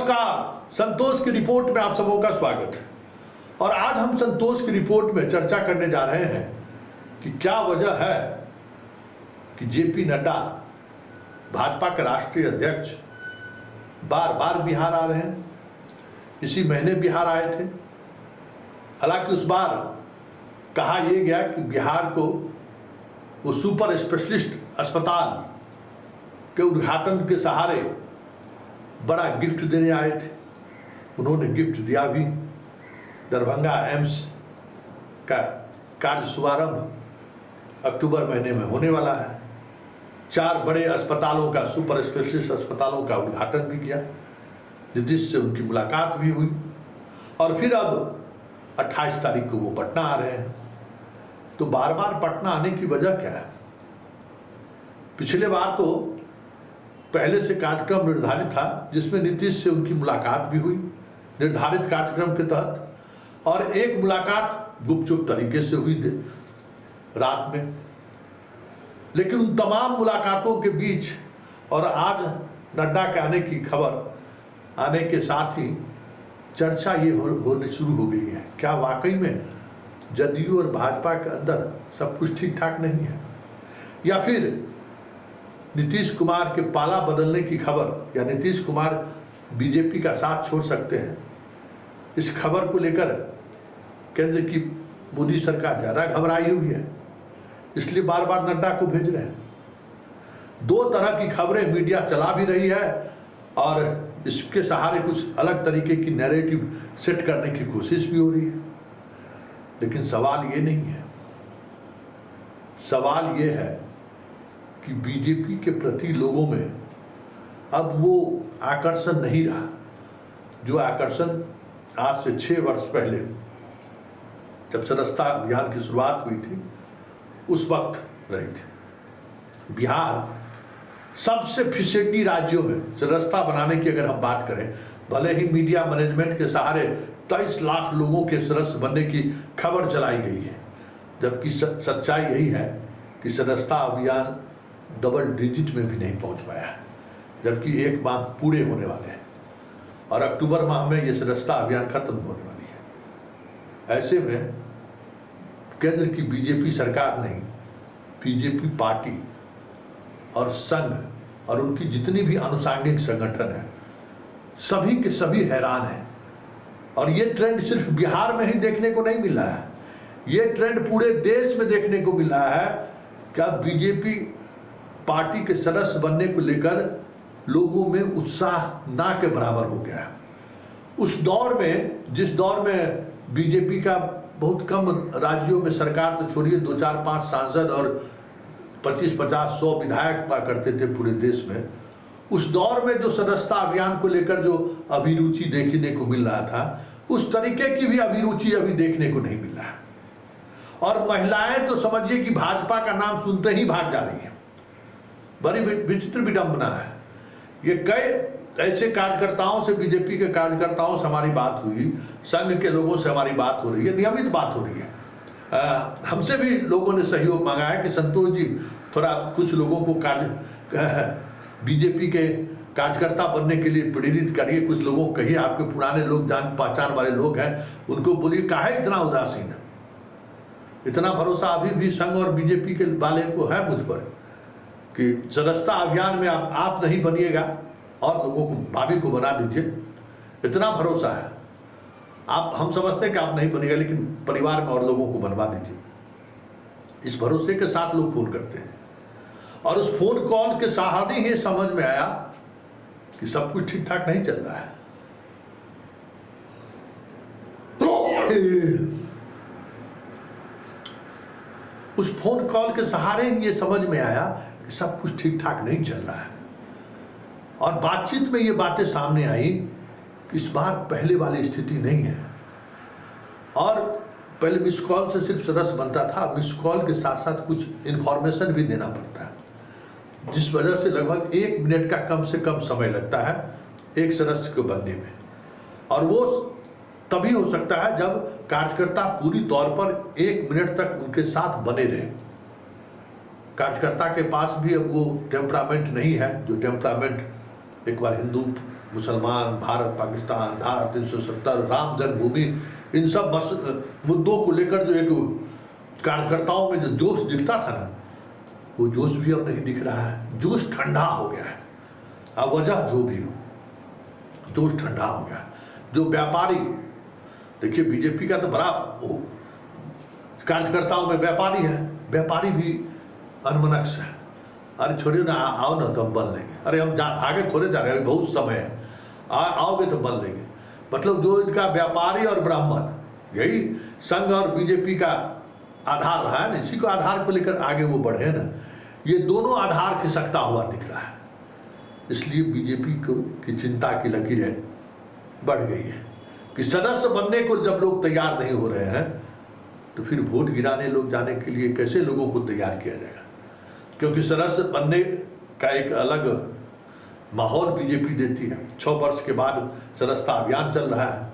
नमस्कार, संतोष की रिपोर्ट में आप सबों का स्वागत है। और आज हम संतोष की रिपोर्ट में चर्चा करने जा रहे हैं कि क्या वजह है कि जेपी नड्डा भाजपा के राष्ट्रीय अध्यक्ष बार बार बिहार आ रहे हैं। इसी महीने बिहार आए थे। हालांकि उस बार कहा यह गया कि बिहार को वो सुपर स्पेशलिस्ट अस्पताल के उद्घाटन के सहारे बड़ा गिफ्ट देने आए थे। उन्होंने गिफ्ट दिया भी। दरभंगा एम्स का कार्य शुभारंभ अक्टूबर महीने में होने वाला है। 4 बड़े अस्पतालों का, सुपर स्पेशलिस्ट अस्पतालों का उद्घाटन भी किया, जिससे उनकी मुलाकात भी हुई। और फिर अब 28 तारीख को वो पटना आ रहे हैं। तो बार बार पटना आने की वजह क्या है? पिछले बार तो पहले से कार्यक्रम निर्धारित था, जिसमें नीतीश से उनकी मुलाकात भी हुई निर्धारित कार्यक्रम के तहत, और एक मुलाकात गुपचुप तरीके से हुई रात में। लेकिन उन तमाम मुलाकातों के बीच और आज नड्डा के आने की खबर आने के साथ ही चर्चा ये होने शुरू हो गई है, क्या वाकई में जदयू और भाजपा के अंदर सब कुछ ठीक ठाक नहीं है, या फिर नीतीश कुमार के पाला बदलने की खबर, या नीतीश कुमार बीजेपी का साथ छोड़ सकते हैं। इस खबर को लेकर केंद्र की मोदी सरकार ज़्यादा घबराई हुई है, इसलिए बार बार नड्डा को भेज रहे हैं। 2 तरह की खबरें मीडिया चला भी रही है और इसके सहारे कुछ अलग तरीके की नैरेटिव सेट करने की कोशिश भी हो रही है। लेकिन सवाल ये नहीं है। सवाल ये है कि बीजेपी के प्रति लोगों में अब वो आकर्षण नहीं रहा, जो आकर्षण आज से 6 वर्ष पहले जब सदस्यता अभियान की शुरुआत हुई थी उस वक्त रही थी। बिहार सबसे फिसेटी राज्यों में सदस्यता बनाने की अगर हम बात करें, भले ही मीडिया मैनेजमेंट के सहारे 23 लाख लोगों के सदस्य बनने की खबर चलाई गई है, जबकि सच्चाई यही है कि सदस्यता अभियान डबल डिजिट में भी नहीं पहुंच पाया है, जबकि 1 माह पूरे होने वाले हैं और अक्टूबर माह में ये सदस्यता अभियान खत्म होने वाली है। ऐसे में केंद्र की बीजेपी सरकार नहीं, बीजेपी पार्टी और संघ और उनकी जितनी भी आनुषंगिक संगठन है, सभी के सभी हैरान हैं। और ये ट्रेंड सिर्फ बिहार में ही देखने को नहीं मिला है, ये ट्रेंड पूरे देश में देखने को मिला है। क्या बीजेपी पार्टी के सदस्य बनने को लेकर लोगों में उत्साह ना के बराबर हो गया है। उस दौर में, जिस दौर में बीजेपी का बहुत कम राज्यों में सरकार तो छोड़िए 2, 4, 5 सांसद और 25, 50, 100 विधायक हुआ करते थे पूरे देश में, उस दौर में जो सदस्यता अभियान को लेकर जो अभिरुचि देखने को मिल रहा था, उस तरीके की भी अभिरुचि अभी देखने को नहीं मिल रहा है। और महिलाएं तो समझिए कि भाजपा का नाम सुनते ही भाग जा रही है। बड़ी विचित्र विडंबना है। ये कई ऐसे कार्यकर्ताओं से, बीजेपी के कार्यकर्ताओं से हमारी बात हुई, संघ के लोगों से हमारी बात हो रही है, नियमित बात हो रही है। हमसे भी लोगों ने सहयोग मांगा है कि संतोष जी थोड़ा कुछ लोगों को बीजेपी के कार्यकर्ता बनने के लिए प्रेरित करिए, कुछ लोगों को कहिए, आपके पुराने लोग, जान पहचान वाले लोग हैं, उनको बोलिए काहे इतना उदासीन है। इतना भरोसा अभी भी संघ और बीजेपी के वाले को है मुझ पर कि सदस्यता अभियान में आप नहीं बनिएगा और लोगों को, भाभी को बना दीजिए, इतना भरोसा है। हम समझते हैं कि आप नहीं बनिएगा, लेकिन परिवार में और लोगों को बनवा दीजिए। इस भरोसे के साथ लोग फोन करते हैं और उस फोन कॉल के सहारे ही समझ में आया कि सब कुछ ठीक ठाक नहीं चल रहा है। उस फोन कॉल के सहारे ही ये समझ में आया कि सब कुछ ठीक ठाक नहीं चल रहा है। और बातचीत में ये बातें सामने आई कि इस बार पहले वाली स्थिति नहीं है। और पहले मिस कॉल से सिर्फ सदस्य बनता था, मिस कॉल के साथ साथ कुछ इन्फॉर्मेशन भी देना पड़ता है, जिस वजह से लगभग 1 मिनट का कम से कम समय लगता है एक सदस्य को बनने में। और वो तभी हो सकता है जब कार्यकर्ता पूरी तौर पर 1 मिनट तक उनके साथ बने रहे। कार्यकर्ता के पास भी अब वो टेम्परामेंट नहीं है, जो टेम्परामेंट एक बार हिंदू मुसलमान, भारत पाकिस्तान, धारा 370, राम जन्मभूमि, इन सब मुद्दों को लेकर जो एक कार्यकर्ताओं में जो जोश दिखता था ना, वो जोश भी अब नहीं दिख रहा है। जोश ठंडा हो गया है। अब वजह जो भी हो, जोश ठंडा हो गया। जो व्यापारी, देखिए बीजेपी का तो बड़ा कार्यकर्ताओं में व्यापारी है, व्यापारी भी अनमनस्क है। अरे छोड़िए ना, आओ ना तो हम बन लेंगे। अरे हम आगे थोड़े जा रहे हैं, बहुत समय है, आओगे तो बन लेंगे। मतलब जो इनका व्यापारी और ब्राह्मण, यही संघ और बीजेपी का आधार रहा है ना, इसी को आधार को लेकर आगे वो बढ़े ना। ये दोनों आधार खिसकता हुआ दिख रहा है। इसलिए बीजेपी को की चिंता की लकीरें बढ़ गई है कि सदस्य बनने को जब लोग तैयार नहीं हो रहे हैं, तो फिर वोट गिराने लोग जाने के लिए कैसे लोगों को तैयार किया जाएगा? क्योंकि सदस्य बनने का एक अलग माहौल बीजेपी देती है। 6 वर्ष के बाद सदस्यता अभियान चल रहा है।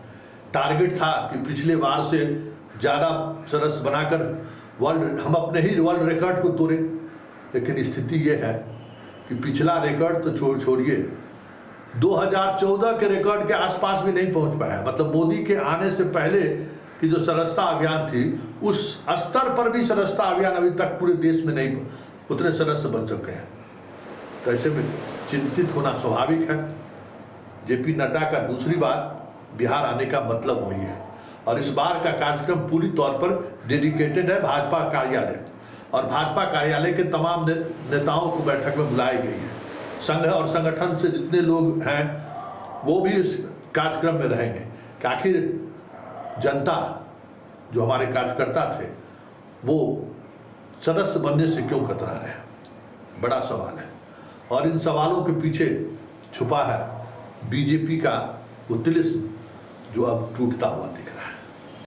टारगेट था कि पिछले बार से ज़्यादा सदस्य बनाकर हम अपने ही वर्ल्ड रिकॉर्ड को तोड़े, लेकिन स्थिति ये है कि पिछला रिकॉर्ड तो छोड़िए, 2014 के रिकॉर्ड के आसपास भी नहीं पहुंच पाया। मतलब मोदी के आने से पहले की जो सदस्यता अभियान थी, उस स्तर पर भी सदस्यता अभियान अभी तक पूरे देश में नहीं उतने सदस्य बन चुके हैं। तो ऐसे में चिंतित होना स्वाभाविक है। जेपी नड्डा का दूसरी बार बिहार आने का मतलब वही है, और इस बार का कार्यक्रम पूरी तौर पर डेडिकेटेड है भाजपा कार्यालय, और भाजपा कार्यालय के तमाम नेताओं को बैठक में बुलाई गई है। संघ और संगठन से जितने लोग हैं वो भी इस कार्यक्रम में रहेंगे कि आखिर जनता, जो हमारे कार्यकर्ता थे, वो सदस्य बनने से क्यों कतरा रहे हैं? बड़ा सवाल है। और इन सवालों के पीछे छुपा है बीजेपी का वो तिलिस्म, जो अब टूटता हुआ दिख रहा है।